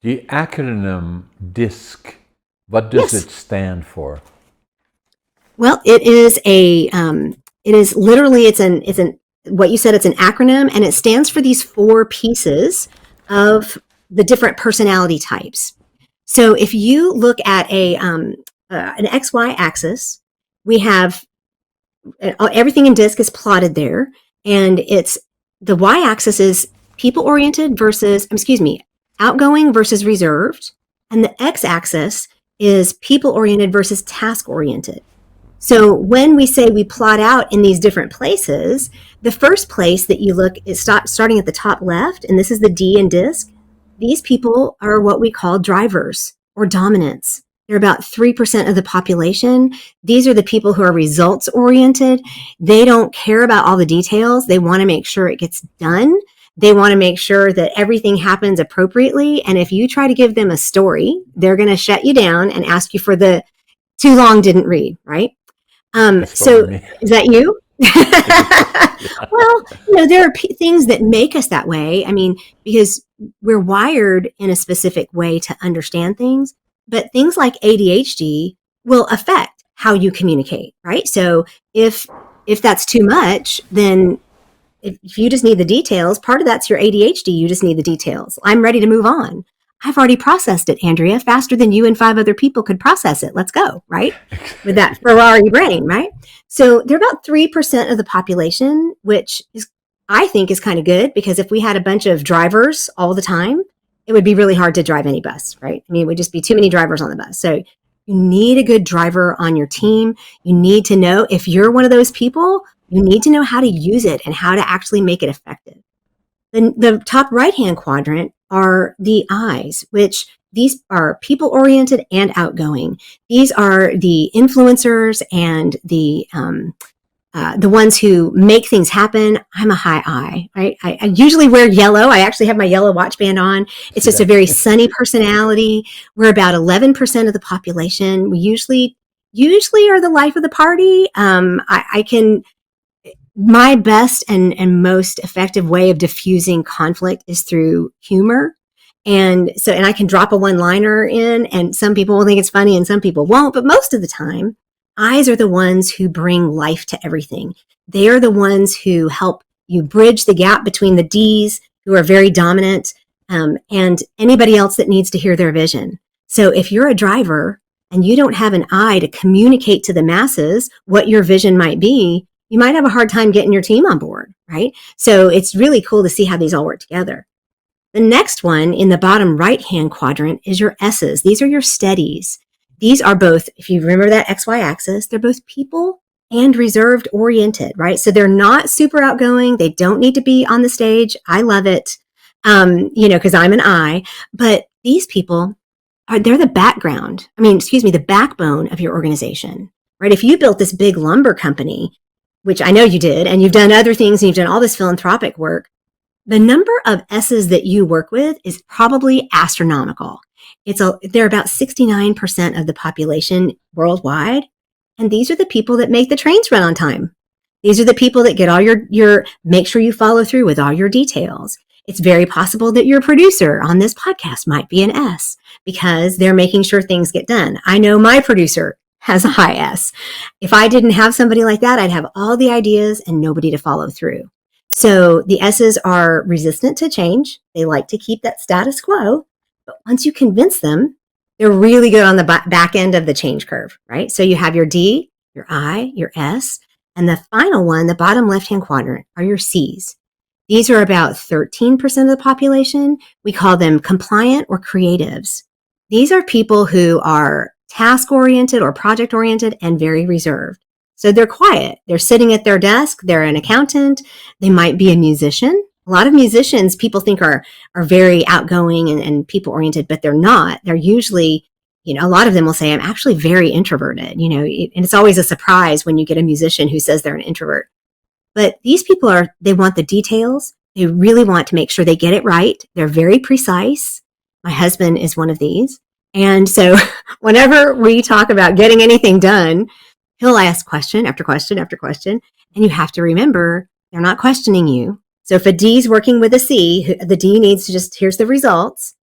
The acronym DISC, what does Yes. it stand for? Well, it is literally, what you said, it's an acronym, and it stands for these four pieces of the different personality types. So if you look at an XY axis, we have everything in DISC is plotted there, and it's the Y axis is people oriented versus, excuse me, outgoing versus reserved, and the X axis is people oriented versus task oriented. So when we say we plot out in these different places, the first place that you look is starting at the top left, and this is the D in DISC. These people are what we call drivers or dominants. They're about 3% of the population. These are the people who are results oriented. They don't care about all the details. They want to make sure it gets done. They want to make sure that everything happens appropriately. And if you try to give them a story, they're going to shut you down and ask you for the too long didn't read, right? That's probably So me. is that you? It is. Yeah. Well, there are things that make us that way. I mean, because we're wired in a specific way to understand things, but things like ADHD will affect how you communicate, right? So if that's too much, then if you just need the details, part of that's your ADHD. You just need the details. I'm ready to move on. I've already processed it, Andrea, faster than you and five other people could process it. Let's go, right? With that Ferrari brain, right? So they're about 3% of the population, which is, I think, is kind of good, because if we had a bunch of drivers all the time, it would be really hard to drive any bus, right? I mean, it would just be too many drivers on the bus. So you need a good driver on your team. You need to know, if you're one of those people, you need to know how to use it and how to actually make it effective. The top right-hand quadrant are the I's, which these are people-oriented and outgoing. These are the influencers and the ones who make things happen. I'm a high I, right? I usually wear yellow. I actually have my yellow watch band on. It's just a Yeah. very sunny personality. We're about 11% of the population. We usually are the life of the party. I can My best and most effective way of diffusing conflict is through humor. And I can drop a one liner in, and some people will think it's funny and some people won't. But most of the time, eyes are the ones who bring life to everything. They are the ones who help you bridge the gap between the D's, who are very dominant, and anybody else that needs to hear their vision. So if you're a driver and you don't have an eye to communicate to the masses what your vision might be, you might have a hard time getting your team on board, right? So it's really cool to see how these all work together. The next one in the bottom right-hand quadrant is your S's. These are your steadies. These are both, if you remember that XY axis, they're both people and reserved oriented, right? So they're not super outgoing. They don't need to be on the stage. I love it, because I'm an I. But these people they're the background. The backbone of your organization, right? If you built this big lumber company, which I know you did, and you've done other things, and you've done all this philanthropic work, the number of S's that you work with is probably astronomical. They're about 69% of the population worldwide. And these are the people that make the trains run on time. These are the people that get all make sure you follow through with all your details. It's very possible that your producer on this podcast might be an S, because they're making sure things get done. I know my producer has a high S. If I didn't have somebody like that, I'd have all the ideas and nobody to follow through. So the S's are resistant to change. They like to keep that status quo. But once you convince them, they're really good on the back end of the change curve, right? So you have your D, your I, your S, and the final one, the bottom left-hand quadrant, are your C's. These are about 13% of the population. We call them compliant or creatives. These are people who are task-oriented or project-oriented and very reserved. So they're quiet. They're sitting at their desk. They're an accountant. They might be a musician. A lot of musicians people think are very outgoing and people-oriented, but they're not. They're usually, a lot of them will say, I'm actually very introverted, and it's always a surprise when you get a musician who says they're an introvert. But these people they want the details. They really want to make sure they get it right. They're very precise. My husband is one of these. And so whenever we talk about getting anything done, he'll ask question after question after question. And you have to remember, they're not questioning you. So if a D is working with a C, the D needs to here's the results.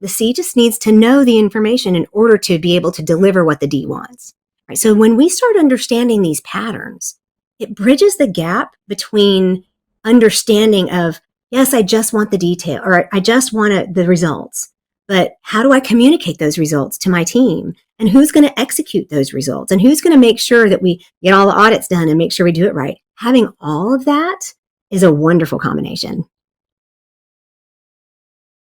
The C just needs to know the information in order to be able to deliver what the D wants. Right? So when we start understanding these patterns, it bridges the gap between understanding of, yes, I just want the detail, or I just want the results, but how do I communicate those results to my team? And who's going to execute those results? And who's going to make sure that we get all the audits done and make sure we do it right? Having all of that is a wonderful combination.